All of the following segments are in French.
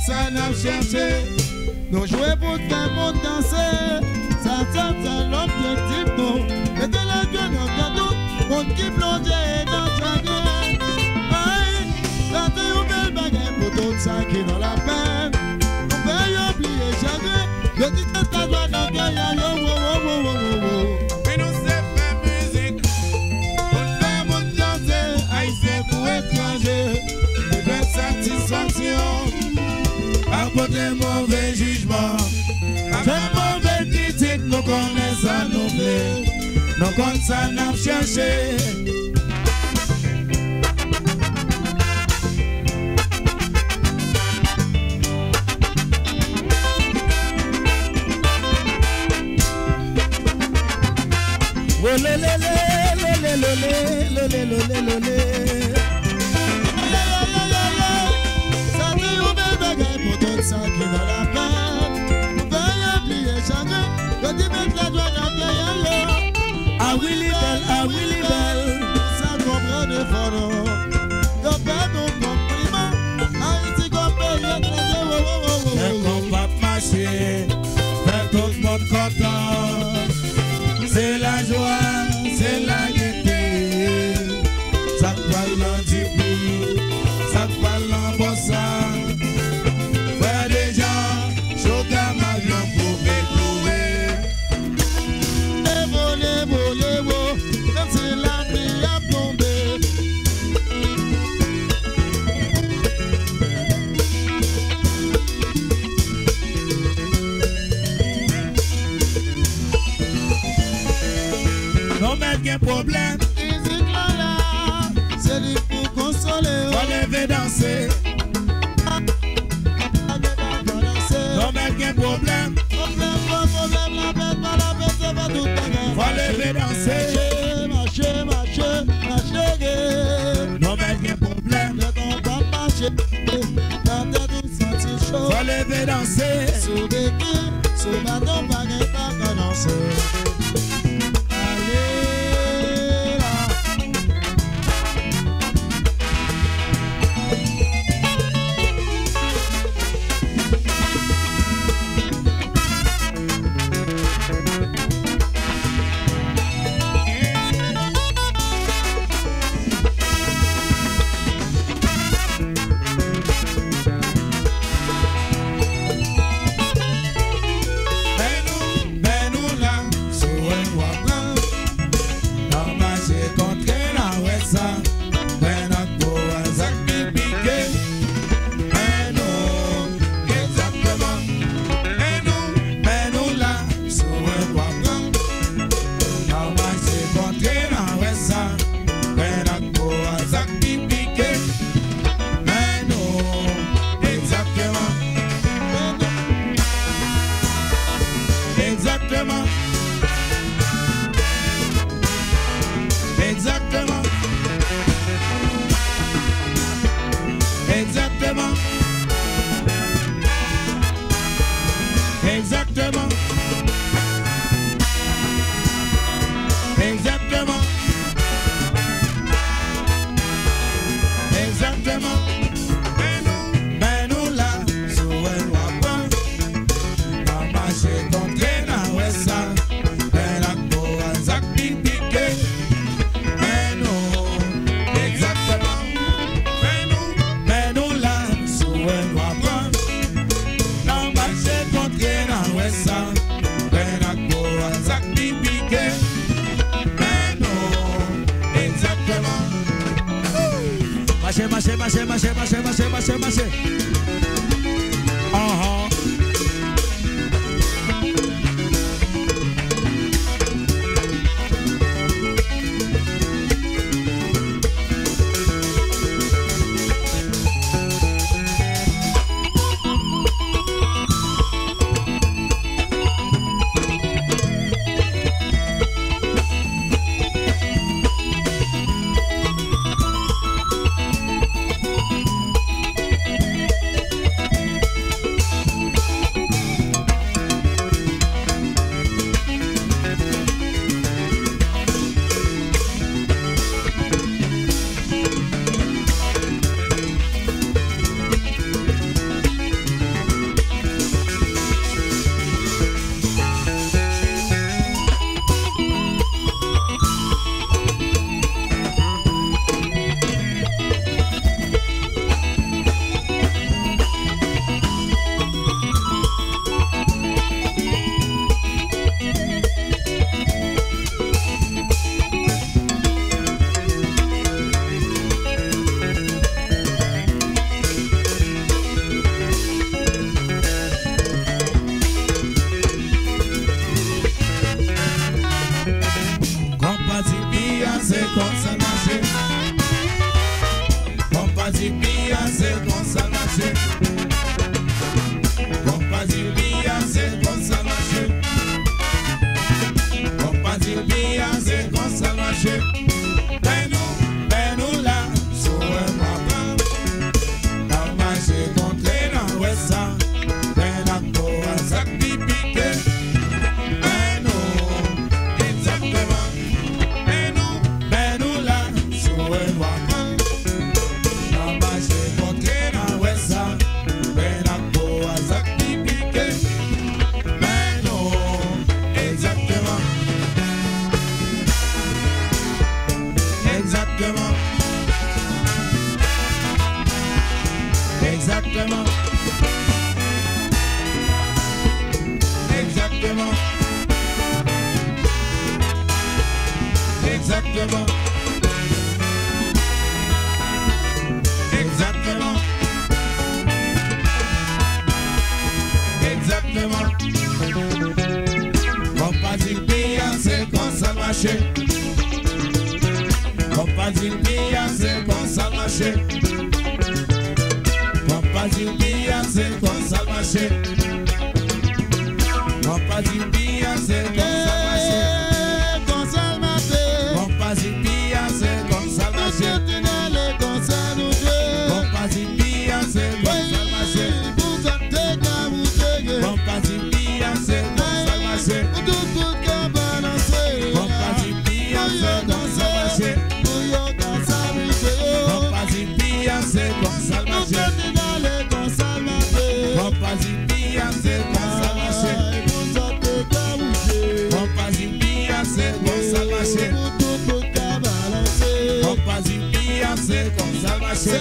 ça n'a cherché. Nous jouons pour faire mon danser. Ça l'objectif, non. Et de la gueule, on tout. On qui plongeait dans sa gueule. Aïe, ça te une belle baguette pour tout ça qui est dans la peine. On peut y oublier chagrin. Je dis que ça doit dans le cœur. Mais nous c'est faire musique. On fait mon danser. Aïe, c'est pour étranger. Et de satisfaction. À côté mauvais jugement. C'est mauvais critique. Nous connaissons à nous plaît. Nous connaissons à nous chercher. Ça dit où belle bagaille pour tout ça qui est dans la peine. Veuillez oublier chacun. Je dis mettre la joie dans le cœur. Ah oui, belle. Ça comprend des photos. Je fais nos compliments. Haïti comme pays étranger. Et qu'on va marcher. Faire tout le monde content. C'est la joie, c'est la gaieté. Ça parle en Djibi, ça parle en Bossa. Frère des gens, choca ma viande pour m'éclouer. Évo, même si la pluie a tombé. Non mais quel problème. Musique là, c'est lui pour consoler. Faut lever danser. Non mais quel problème. Problème, la bête, c'est pas tout pareil. Faut lever danser. Marcher. Non mais quel problème. Ne t'en pas marcher. Quand t'es tout senti chaud. Faut lever danser. Sous béquille, sous bâton, pas qu'à danser. Marcher. c'est comme ça marché. Compagnie Bia, c'est comme ça marché. Compagnie Bia, c'est comme ça marché. Compagnie Bia, c'est comme ça marché. Ben nous là, sur un matin, dans ma chez contre dans l'ouest, ben à toi, ça pipique. Ben nous, exactement. Ben nous là, sur un matin, dans ma chez contre dans l'ouest, ben à toi, ça pipique. Ben nous, exactement. Exactement. Exactement. Exactement. Exactement. Exactement. Exactement. Compagnie Bia, c'est comme ça marché. Compagnie Bia, c'est comme ça marché. Compagnie Bia, c'est comme ça marché. Compagnie Bia, c'est comme ça marché. Compagnie Bia, c'est comme ça marché. Compagnie Bia, c'est comme ça marché. Compagnie Bia, c'est comme ça marché. Compagnie Bia, c'est comme ça marché. Compagnie Bia, c'est comme ça marché. Compagnie Bia, c'est comme ça marché. Compagnie Bia, c'est comme ça marché. Compagnie Bia, c'est comme ça marché.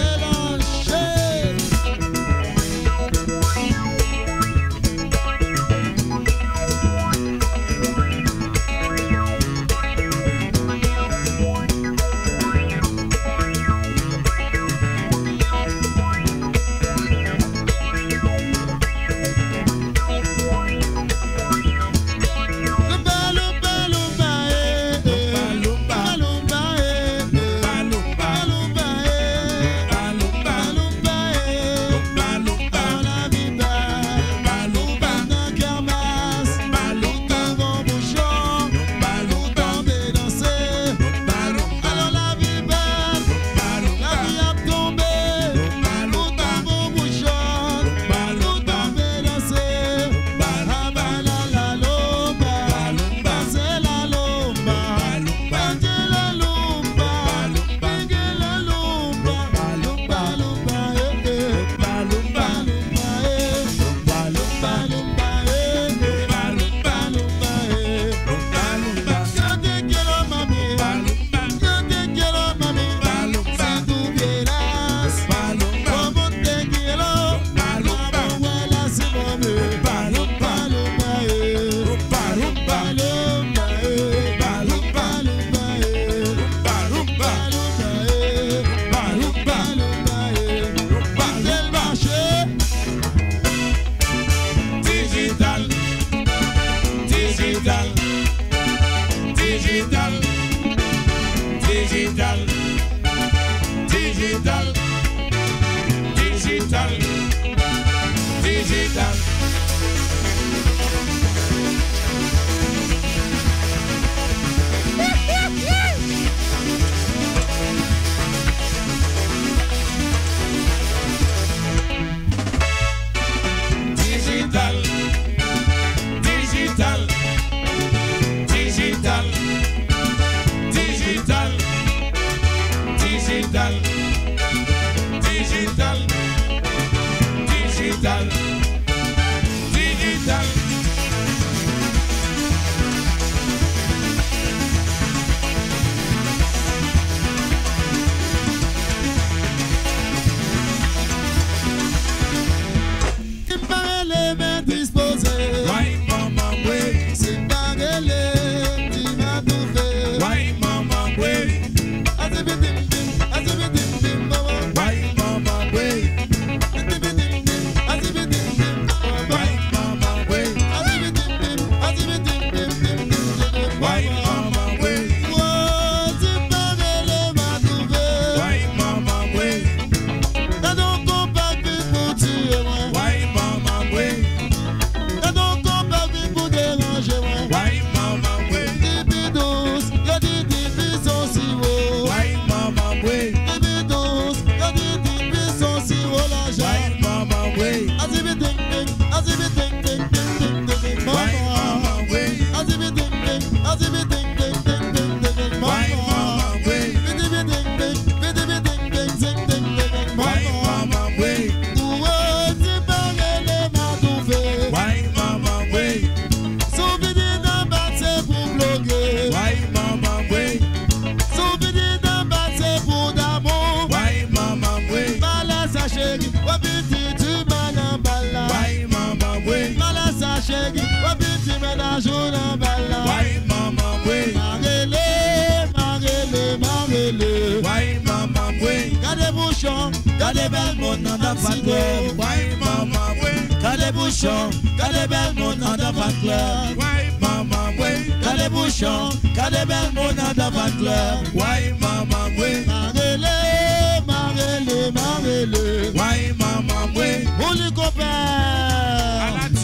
bouchons, qu'a des belles mondes dans le fan club. Why mama way? Qu'a des bouchons, qu'a des belles mondes dans le fan club. Why mama way? Qu'a des bouchons, qu'a des belles mondes dans le fan club. Why mama way? Marele, marele, marele. Why mama way? On les copains.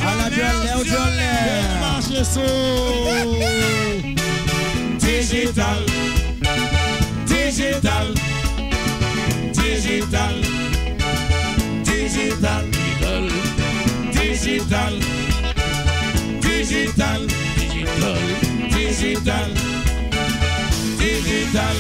À la violette, au violet. Marché saut. Digital, digital, digital, digital, digital, digital, digital, digital, digital.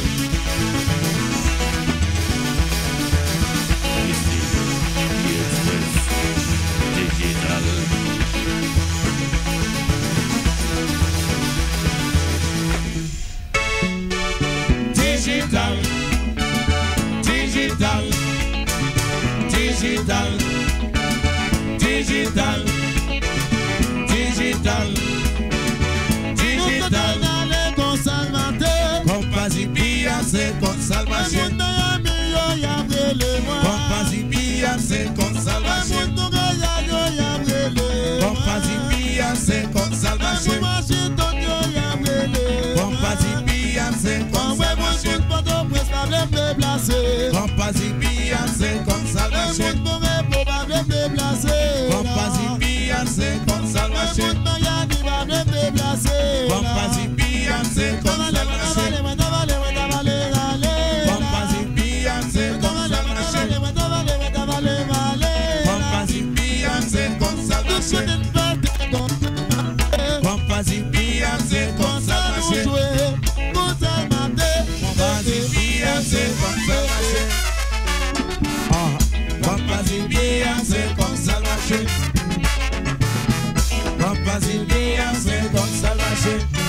Digital, digital, digital, digital, digital, digital. Compasi Beyoncé con salvación. Compasi Beyoncé con salvación. Compasi Beyoncé con salvación. Compasi Beyoncé con salvación. Compasi Beyoncé con salvación. Compasi Beyoncé con salvación. Compasi Beyoncé con salvación. Compasi Beyoncé con salvación. Compasi Beyoncé con salvación. Compasi Beyoncé con salvación. Compasi Beyoncé con salvación. Compasi Beyoncé con salvación. Compasi Beyoncé con salvación.